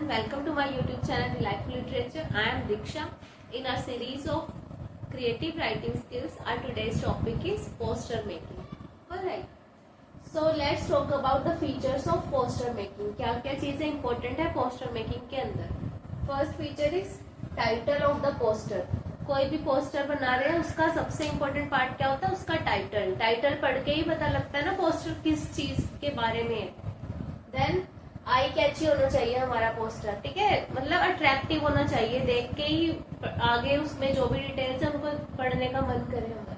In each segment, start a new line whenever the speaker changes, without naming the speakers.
everyone, welcome to my YouTube channel Delightful Literature. I am Diksha. In our series of creative writing skills, our today's topic is poster making. Alright, so let's talk about the features of poster making. क्या क्या चीजें important है poster making के अंदर. First feature is title of the poster. कोई भी poster बना रहे हैं उसका सबसे इम्पोर्टेंट पार्ट क्या होता है, उसका टाइटल. टाइटल पढ़ के ही पता लगता है ना पोस्टर किस चीज के बारे में है. देन आई कैची होना चाहिए हमारा पोस्टर, ठीक है, मतलब अट्रैक्टिव होना चाहिए, देख के ही आगे उसमें जो भी डिटेल्स है उनको पढ़ने का मन करे हमारा.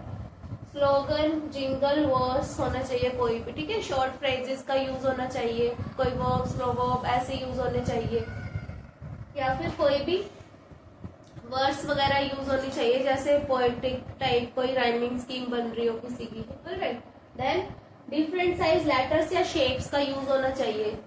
स्लोगन, जिंगल, वर्ड्स होना चाहिए कोई भी, ठीक है. शॉर्ट फ्रेजेस का यूज होना चाहिए, कोई वर्ब्स, प्रोवर्ब ऐसे यूज होने चाहिए, या फिर कोई भी वर्ड्स वगैरह यूज होनी चाहिए, जैसे पोएटिक टाइप कोई राइमिंग स्कीम बन रही हो किसी की. Alright. Then different size letters या शेप्स का यूज होना चाहिए.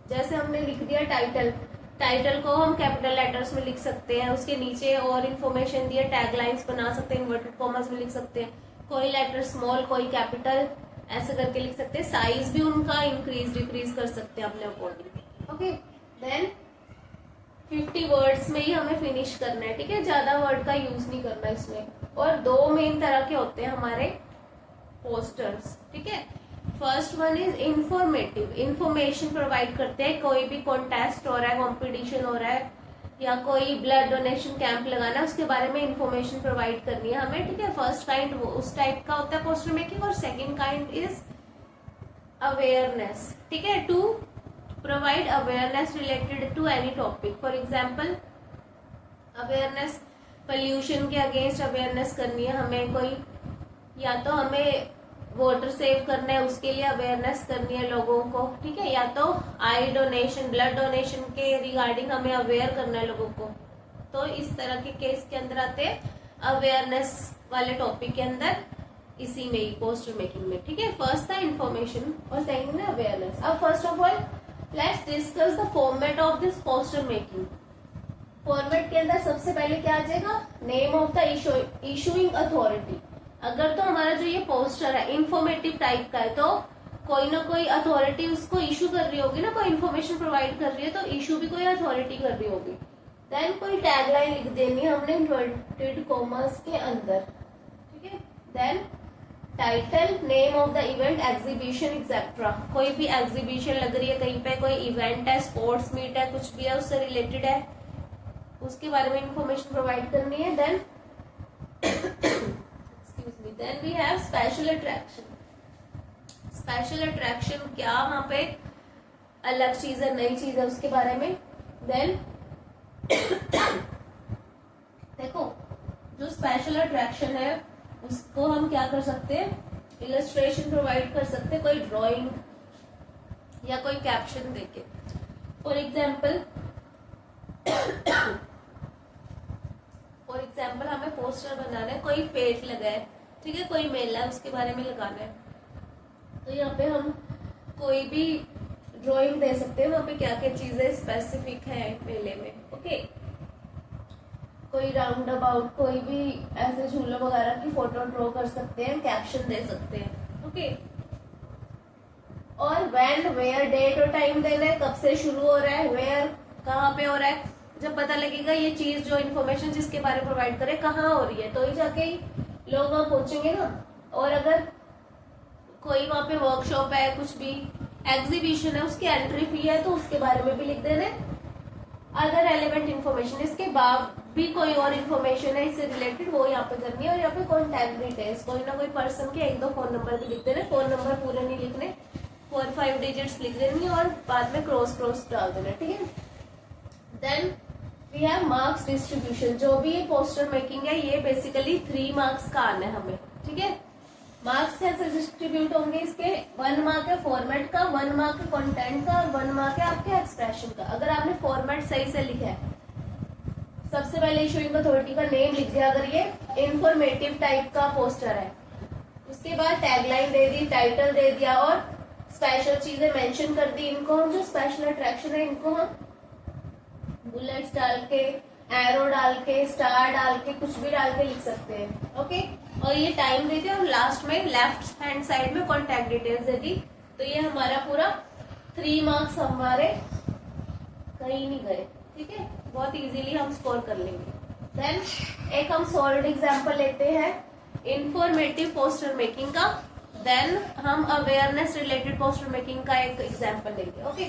जैसे हमने लिख दिया टाइटल, टाइटल को हम कैपिटल लेटर्स में लिख सकते हैं, उसके नीचे और इन्फॉर्मेशन दिए, टैग लाइन्स बना सकते हैं, इन्वर्टेड कॉमर्स में लिख सकते हैं, कोई लेटर स्मॉल कोई कैपिटल ऐसे करके लिख सकते हैं. साइज भी उनका इंक्रीज डिक्रीज कर सकते हैं अपने अकॉर्डिंग. ओके. देन 50 वर्ड्स में ही हमें फिनिश करना है, ठीक है, ज्यादा वर्ड का यूज नहीं करना इसमें. और दो मेन तरह के होते हैं हमारे पोस्टर्स, ठीक है. First one is informative, information provide करते हैं. कोई भी कॉन्टेस्ट हो रहा है, कॉम्पिटिशन हो रहा है, या कोई ब्लड डोनेशन कैंप लगाना है, उसके बारे में इंफॉर्मेशन प्रोवाइड करनी है हमें, ठीक है. फर्स्ट काइंड उस टाइप का होता है पोस्टर मेकिंग. और सेकेंड काइंड इज अवेयरनेस, ठीक है, to provide awareness related to any topic. For example awareness, pollution के अगेंस्ट अवेयरनेस करनी है हमें कोई, या तो हमें वाटर सेव करना है उसके लिए अवेयरनेस करनी है लोगों को, ठीक है, या तो आई डोनेशन, ब्लड डोनेशन के रिगार्डिंग हमें अवेयर करना है लोगों को. तो इस तरह के केस के अंदर आते हैं अवेयरनेस वाले टॉपिक के अंदर, इसी में ही पोस्टर मेकिंग में, ठीक है. फर्स्ट था इंफॉर्मेशन और सेकंड है अवेयरनेस. अब first of all let's discuss the format of this poster making. Format के अंदर सबसे पहले क्या आ जाएगा, name of the issuing authority. अगर तो हमारा जो ये पोस्टर है इंफॉर्मेटिव टाइप का है, तो कोई ना कोई अथॉरिटी उसको इशू कर रही होगी ना, कोई इन्फॉर्मेशन प्रोवाइड कर रही है, तो इशू भी कोई अथॉरिटी कर रही होगी. देन कोई टैगलाइन लिख देनी है हमने इन्वर्टेड कॉमर्स के अंदर, ठीक है. Then title, name of the event, exhibition etcetera. कोई भी एग्जीबिशन लग रही है कहीं पे, कोई इवेंट है, स्पोर्ट्स मीट है, कुछ भी है उससे रिलेटेड है, उसके बारे में इंफॉर्मेशन प्रोवाइड करनी है. Then Then we have special attraction. Special attraction क्या वहां पे अलग चीज है, नई चीज है, उसके बारे में. Then देखो जो स्पेशल अट्रैक्शन है उसको हम क्या कर सकते हैं, इलस्ट्रेशन प्रोवाइड कर सकते हैं, कोई ड्राइंग या कोई कैप्शन देके. फॉर एग्जाम्पल हमें पोस्टर बनाना है, कोई फेट लगा है, ठीक है, कोई मेला है उसके बारे में लगाना है, तो यहाँ पे हम कोई भी ड्राइंग दे सकते हैं, वहाँ पे क्या क्या चीजें स्पेसिफिक है मेले में. ओके. कोई राउंड अबाउट, कोई भी ऐसे झूलों वगैरह की फोटो ड्रॉ कर सकते हैं, कैप्शन दे सकते हैं. ओके. और व्हेन, वेयर, डेट और टाइम देना है, कब से शुरू हो रहा है, वेयर कहाँ पे हो रहा है. जब पता लगेगा ये चीज जो इन्फॉर्मेशन जिसके बारे में प्रोवाइड करे कहाँ हो रही है, तो ही जाके ही लोग वहां पहुंचेंगे ना. और अगर कोई वहां पे वर्कशॉप है, कुछ भी एग्जीबिशन है, उसकी एंट्री फी है, तो उसके बारे में भी लिख देना. अदर रेलेवेंट इन्फॉर्मेशन, इसके बाद भी कोई और इन्फॉर्मेशन है इससे रिलेटेड, वो यहाँ पे करनी है. और यहाँ पे कॉन्टैक्ट डिटेल्स, कोई ना कोई पर्सन के 1-2 फोन नंबर भी लिख देने. फोन नंबर पूरे नहीं लिखने, 4-5 डिजिट्स लिख देनी और बाद में क्रॉस डाल देना, ठीक है. Then we have marks distribution. जो भी ये पोस्टर मेकिंग है ये बेसिकली 3 मार्क्स का आना है हमें, ठीक है. मार्क्स कैसे डिस्ट्रीब्यूट होंगे इसके, 1 मार्क है फॉर्मेट का, 1 मार्क है कंटेंट का, और 1 मार्क है आपके एक्सप्रेशन का. अगर आपने फॉर्मेट सही से लिखा है, सबसे पहले इशूइंग अथॉरिटी का नेम लिख दिया अगर ये इंफॉर्मेटिव टाइप का पोस्टर है, उसके बाद टैगलाइन दे दी, टाइटल दे दिया और स्पेशल चीजें मेंशन कर दी. इनको हम जो स्पेशल अट्रैक्शन है इनको हम बुलेट्स डाल के, एरो डाल के, स्टार डाल के, कुछ भी डाल के लिख सकते हैं. ओके. और ये टाइम दे दिया और लास्ट में लेफ्ट हैंड साइड में कॉन्टैक्ट डिटेल्स दे दी. तो ये हमारा पूरा 3 मार्क्स हमारे कहीं नहीं गए, ठीक है, बहुत इजीली हम स्कोर कर लेंगे। देन एक हम सॉलिड एग्जांपल लेते हैं इंफॉर्मेटिव पोस्टर मेकिंग का, देन हम अवेयरनेस रिलेटेड पोस्टर मेकिंग का एक एग्जांपल लेंगे। ओके,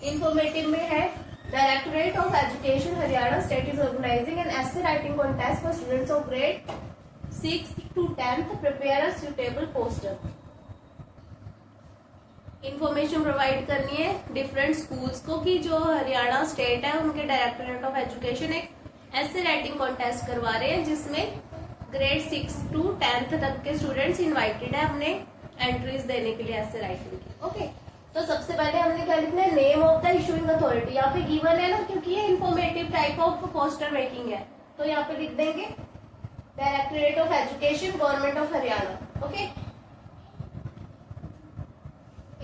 इंफॉर्मेटिव में है directorate of education Haryana state is organizing an essay writing contest for students of grade 6th to 10th, prepare a suitable poster. Information provide करनी है different schools को कि जो हरियाणा स्टेट है उनके डायरेक्टरेट ऑफ एजुकेशन एक ऐसे राइटिंग कॉन्टेस्ट करवा रहे हैं जिसमें ग्रेड 6 to 10th तक के स्टूडेंट्स इनवाइटेड है अपने एंट्रीज देने के लिए ऐसे राइटिंग की। ओके, तो सबसे पहले हमने क्या लिखना है, name of the issuing authority. यहाँ पे गिवन है ना, क्योंकि ये informative type of poster making है, तो यहाँ पे लिख देंगे directorate of education government of Haryana. Okay,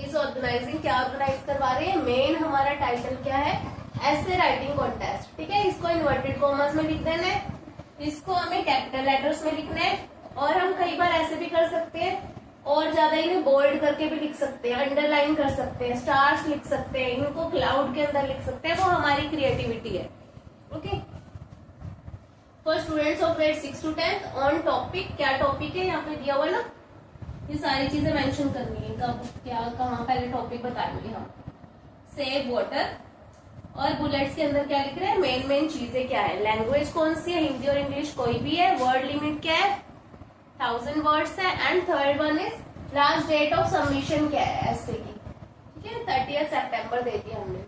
इस ऑर्गेनाइजिंग, क्या ऑर्गेनाइज करवा रहे हैं, मेन हमारा टाइटल क्या है, ऐसे राइटिंग कॉन्टेस्ट, ठीक है। इसको इन्वर्टेड कॉमर्स में लिख देना है, इसको हमें कैपिटल लेटर्स में लिखना है, और हम कई बार ऐसे भी कर सकते हैं और ज्यादा इन्हें बोल्ड करके भी लिख सकते हैं, अंडरलाइन कर सकते हैं, स्टार्स लिख सकते हैं, इनको क्लाउड के अंदर लिख सकते हैं, वो हमारी क्रिएटिविटी है। Okay, for students of grade 6 to 10th on topic, क्या टॉपिक है यहाँ पे दिया हुआ ना, ये सारी चीजें मेंशन करनी है, कब क्या कहाँ, पहले टॉपिक बताएंगे हम। सेव वाटर, और बुलेट्स के अंदर क्या लिख रहे हैं, मेन चीजें क्या है, लैंग्वेज कौन सी है, हिंदी और इंग्लिश कोई भी है, वर्ड लिमिट क्या है 1000 वर्ड्स है, and third one is last date of submission क्या है ऐसे की, ठीक है, 30 सितंबर दे दिया हमने।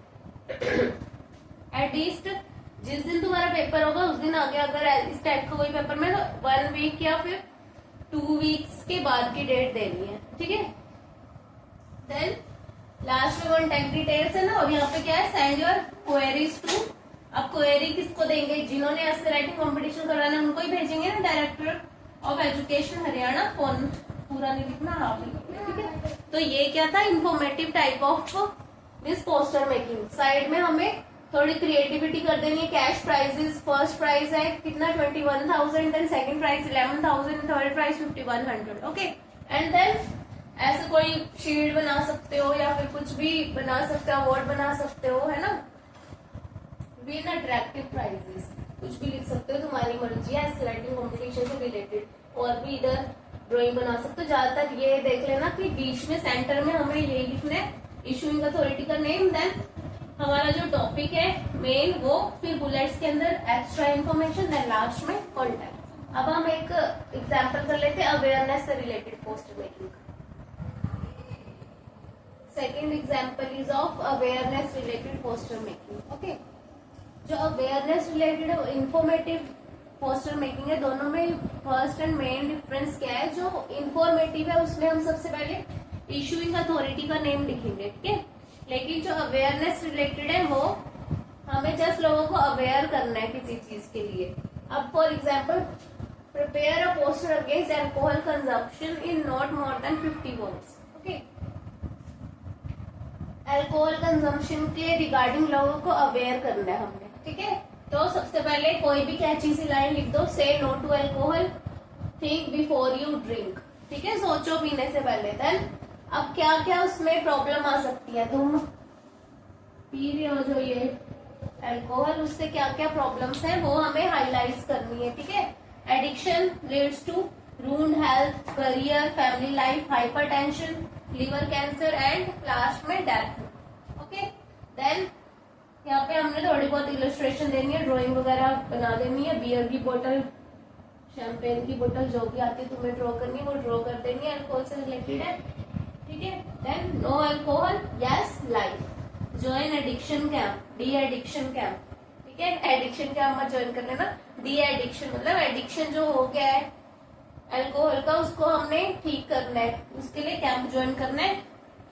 एटलीस्ट जिस दिन तुम्हारा पेपर होगा उस दिन आगे अगर इस टाइप का कोई पेपर में, तो 1 वीक या फिर 2 वीक्स के बाद की डेट देनी है, ठीक है। देन लास्ट में कॉन्टेक्ट डिटेल्स है ना, और यहाँ पे क्या है, सेंड योर क्वेरीज टू। अब क्वेरी किसको देंगे, जिन्होंने ऐसे राइटिंग कंपटीशन करवाना है उनको ही भेजेंगे ना, director of education Haryana, phone पूरा नहीं लिखना, हाफ लिखना, ठीक है। तो ये क्या था, informative type of this poster making. Side में हमें थोड़ी क्रिएटिविटी कर देनी है। कैश प्राइजेस, फर्स्ट प्राइज है कितना 21,000, then second prize 11,000, third prize 5,100। Okay, and then ऐसे कोई शील्ड बना सकते हो या फिर कुछ भी बना सकते हो, अवार्ड बना सकते हो, है ना, विन अट्रैक्टिव प्राइजेस, कुछ भी लिख सकते हो, तुम्हारी मर्जी है, ऐसे राइटिंग कॉम्पिटिशन से रिलेटेड। और भी इधर ड्राइंग बना सकते हो। ज्यादातर ये देख लेना कि बीच में सेंटर में हमें ये लिखना है इशूइंग अथॉरिटी का नेम, देन हमारा जो टॉपिक है मेन वो, फिर बुलेट्स के अंदर एक्स्ट्रा इन्फॉर्मेशन, देन लास्ट में कॉन्टेक्ट। अब हम एक एग्जांपल कर लेते हैं अवेयरनेस से रिलेटेड पोस्टर मेकिंग का। Second example is of awareness related poster making. Okay, जो awareness related informative poster making है, दोनों में फर्स्ट एंड मेन डिफरेंस क्या है, जो इंफॉर्मेटिव है उसमें हम सबसे पहले इशूइंग अथॉरिटी का नेम लिखेंगे, ठीक है। लेकिन जो अवेयरनेस रिलेटेड है वो हमें जस्ट लोगों को अवेयर करना है किसी चीज के लिए। अब for example, prepare a poster against alcohol consumption in not more than 50 words. Okay, alcohol consumption के रिगार्डिंग लोगों को अवेयर करना है हमने, ठीक है। तो सबसे पहले कोई भी कैची सी लाइन लिख दो, say no to alcohol, think before you drink, ठीक है, सोचो पीने से पहले। देन अब क्या क्या उसमें प्रॉब्लम आ सकती है, तुम पी रहे हो जो ये अल्कोहल, उससे क्या क्या प्रॉब्लम्स हैं वो हमें हाईलाइट्स करनी है, ठीक है। Addiction leads to ruined health, career, family life, hypertension, liver cancer and last में डेथ। ओके, देन यहाँ पे हमने थोड़ी बहुत इलस्ट्रेशन देनी है, ड्राइंग वगैरह बना देनी है, बियर की बोतल, शैंपेन की बोतल, जो भी आती है तुम्हें ड्रॉ करनी है वो ड्रॉ कर देनी है, अल्कोहल से रिलेटेड है, ठीक है। Then no alcohol, yes life, join addiction camp, deaddiction camp, ठीक है। एडिक्शन कैंप मत ज्वाइन कर लेना, डी एडिक्शन मतलब एडिक्शन जो हो गया है अल्कोहल का उसको हमने ठीक करना है, उसके लिए कैंप ज्वाइन करना है,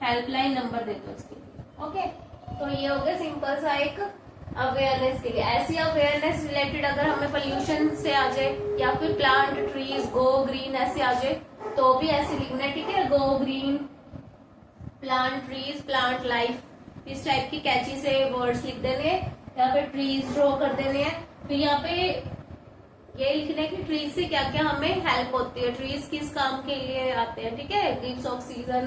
हेल्पलाइन नंबर दे दो उसके लिए। ओके, तो ये हो गया सिंपल सा एक अवेयरनेस के लिए। ऐसी अवेयरनेस रिलेटेड अगर हमें पोल्यूशन से आ जाए या फिर प्लांट ट्रीज, गो ग्रीन ऐसे आ जाए तो भी ऐसे लिखना है, ठीक है। Go green, plant trees, plant life, इस टाइप की कैची से वर्ड्स लिख देने हैं। यहाँ पे ट्रीज ड्रॉ कर देने हैं, फिर यहाँ पे ये लिखना है कि ट्रीज से क्या क्या हमें हेल्प होती है, ट्रीज किस काम के लिए आते हैं, ठीक है। Gives oxygen,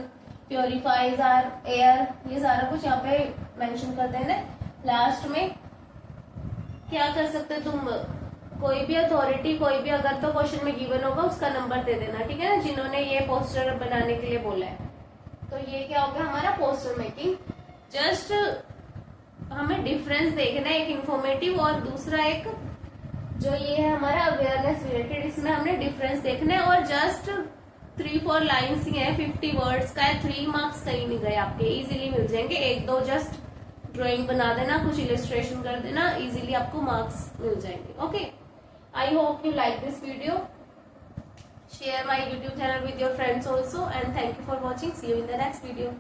purifies our air, ये सारा कुछ यहाँ पे मेंशन कर देना है। लास्ट में क्या कर सकते तुम, कोई भी अथॉरिटी, कोई भी अगर तो क्वेश्चन में गिवन होगा उसका नंबर दे देना, ठीक है ना, जिन्होंने ये पोस्टर बनाने के लिए बोला है। तो ये क्या हो गया हमारा पोस्टर मेकिंग। जस्ट हमें डिफरेंस देखना है, एक इंफॉर्मेटिव और दूसरा एक जो ये है हमारा अवेयरनेस रिलेटेड, इसमें हमने डिफरेंस देखना है। और जस्ट 3-4 लाइन्स ही है, 50 वर्ड्स का है, 3 मार्क्स कहीं नहीं गए आपके, इजीली मिल जाएंगे। 1-2 जस्ट ड्राइंग बना देना, कुछ इलिस्ट्रेशन कर देना, इजीली आपको मार्क्स मिल जाएंगे। Okay, I hope you like this video, share my YouTube channel with your friends also, and thank you for watching. See you in the next video.